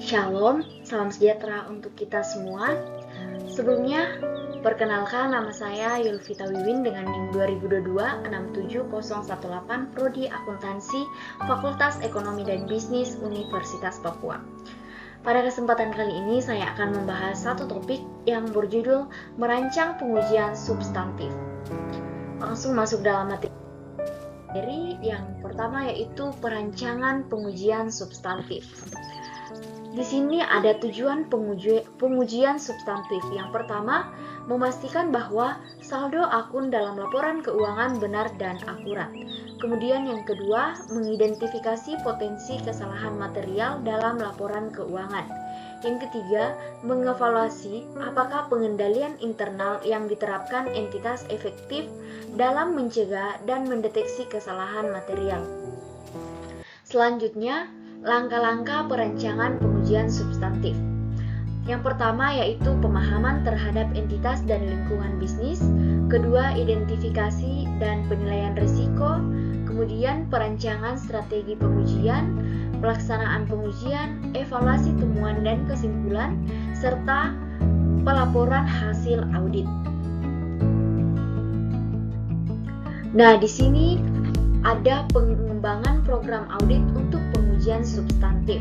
Shalom, salam sejahtera untuk kita semua. Sebelumnya, perkenalkan nama saya Yulvita Wiwin dengan NIM 2022-67018 Prodi Akuntansi Fakultas Ekonomi dan Bisnis Universitas Papua. Pada kesempatan kali ini saya akan membahas satu topik yang berjudul merancang pengujian substantif. Langsung masuk dalam materi yang pertama, yaitu perancangan pengujian substantif. Di sini ada tujuan pengujian substantif. Yang pertama, memastikan bahwa saldo akun dalam laporan keuangan benar dan akurat. Kemudian yang kedua, mengidentifikasi potensi kesalahan material dalam laporan keuangan. Yang ketiga, mengevaluasi apakah pengendalian internal yang diterapkan entitas efektif dalam mencegah dan mendeteksi kesalahan material. Selanjutnya, langkah-langkah perancangan pengujian substantif. Yang pertama yaitu pemahaman terhadap entitas dan lingkungan bisnis. Kedua, identifikasi dan penilaian risiko. Kemudian perancangan strategi pengujian, pelaksanaan pengujian, evaluasi temuan dan kesimpulan, serta pelaporan hasil audit. Nah, di sini ada pengembangan program audit untuk pengujian substantif,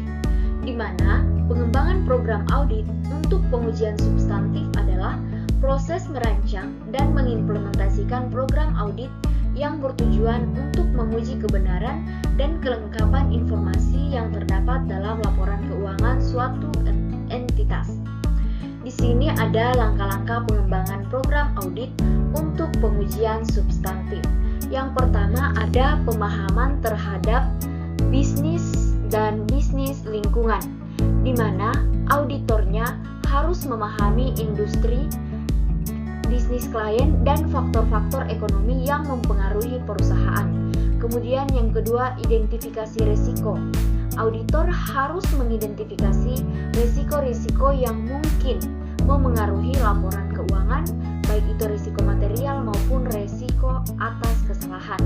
di mana pengembangan program audit untuk pengujian substantif adalah proses merancang dan mengimplementasikan program audit yang bertujuan untuk menguji kebenaran dan kelengkapan informasi yang terdapat dalam laporan keuangan suatu entitas. Di sini ada langkah-langkah pengembangan program audit untuk pengujian substantif. Yang pertama ada pemahaman terhadap bisnis dan bisnis lingkungan, di mana auditornya harus memahami industri, bisnis klien, dan faktor-faktor ekonomi yang mempengaruhi perusahaan. Kemudian yang kedua, identifikasi risiko. Auditor harus mengidentifikasi risiko-risiko yang mungkin memengaruhi laporan keuangan, baik itu risiko material maupun risiko atas kesalahan.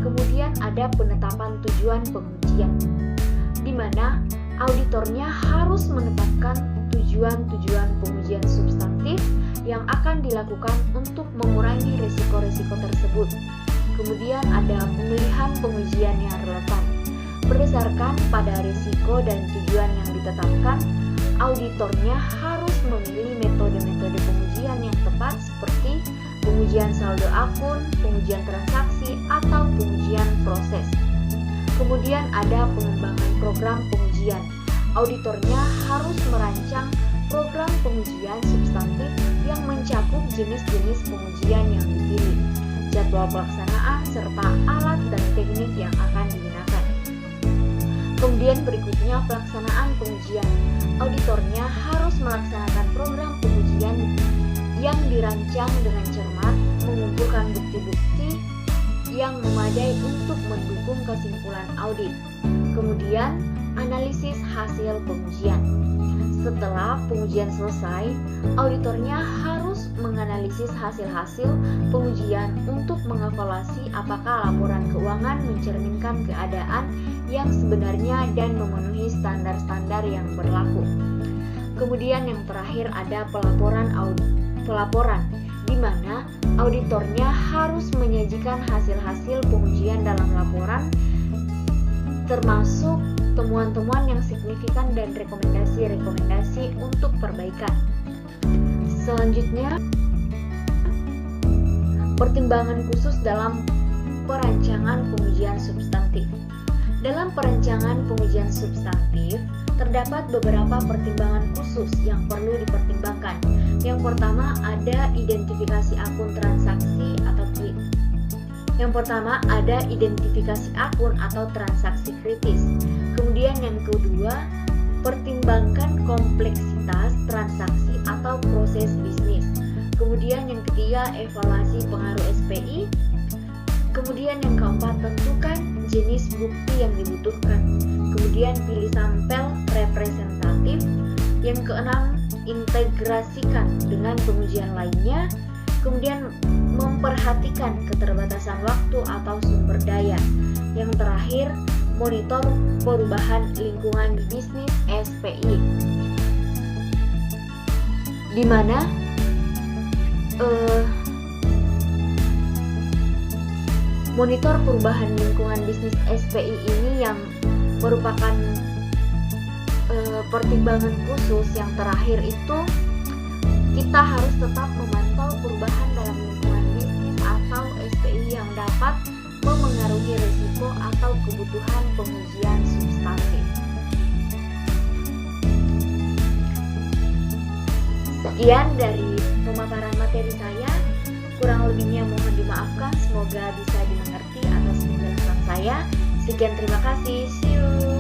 Kemudian ada penetapan tujuan pengujian, di mana auditornya harus menetapkan tujuan-tujuan pengujian substantif yang akan dilakukan untuk mengurangi risiko-risiko tersebut. Kemudian ada pemilihan pengujian yang relevan. Berdasarkan pada risiko dan tujuan yang ditetapkan, auditornya harus memilih metode-metode pengujian yang tepat seperti pengujian saldo akun, pengujian transaksi, atau pengujian proses. Kemudian ada pengembangan program pengujian. Auditornya harus merancang program pengujian substantif yang mencakup jenis-jenis pengujian yang dipilih, jadwal pelaksanaan, serta alat dan teknik yang akan digunakan. Kemudian berikutnya pelaksanaan pengujian. Auditornya harus melaksanakan program pengujian yang dirancang dengan cermat, mengumpulkan bukti-bukti yang memadai untuk mendukung kesimpulan audit. Kemudian analisis hasil pengujian. Setelah pengujian selesai, auditornya harus menganalisis hasil-hasil pengujian untuk mengevaluasi apakah laporan keuangan mencerminkan keadaan yang sebenarnya dan memenuhi standar-standar yang berlaku. Kemudian yang terakhir ada pelaporan, di mana auditornya harus menyajikan hasil-hasil pengujian dalam laporan, termasuk temuan-temuan yang signifikan dan rekomendasi-rekomendasi untuk perbaikan. Selanjutnya, pertimbangan khusus dalam perancangan pengujian substantif. Dalam perancangan pengujian substantif, terdapat beberapa pertimbangan khusus yang perlu dipertimbangkan. Yang pertama ada identifikasi akun transaksi atau TWIT. Yang pertama ada identifikasi akun atau transaksi kritis. Kemudian yang kedua, pertimbangkan kompleksitas transaksi atau proses bisnis. Kemudian yang ketiga, evaluasi pengaruh SPI. Kemudian yang keempat, tentukan jenis bukti yang dibutuhkan. Kemudian pilih sampel representatif. Yang keenam, integrasikan dengan pengujian lainnya. Kemudian memperhatikan keterbatasan waktu atau sumber daya. Yang terakhir, monitor perubahan lingkungan bisnis SPI, di mana monitor perubahan lingkungan bisnis SPI ini yang merupakan pertimbangan khusus yang terakhir itu kita harus tetap memantau perubahan dalam lingkungan bisnis atau SPI yang dapat memengaruhi risiko atau kebutuhan pengujian substantif. Sekian dari pemaparan materi saya. Kurang lebihnya mohon dimaafkan. Semoga bisa dimengerti atas penjelasan saya. Sekian, terima kasih. See you.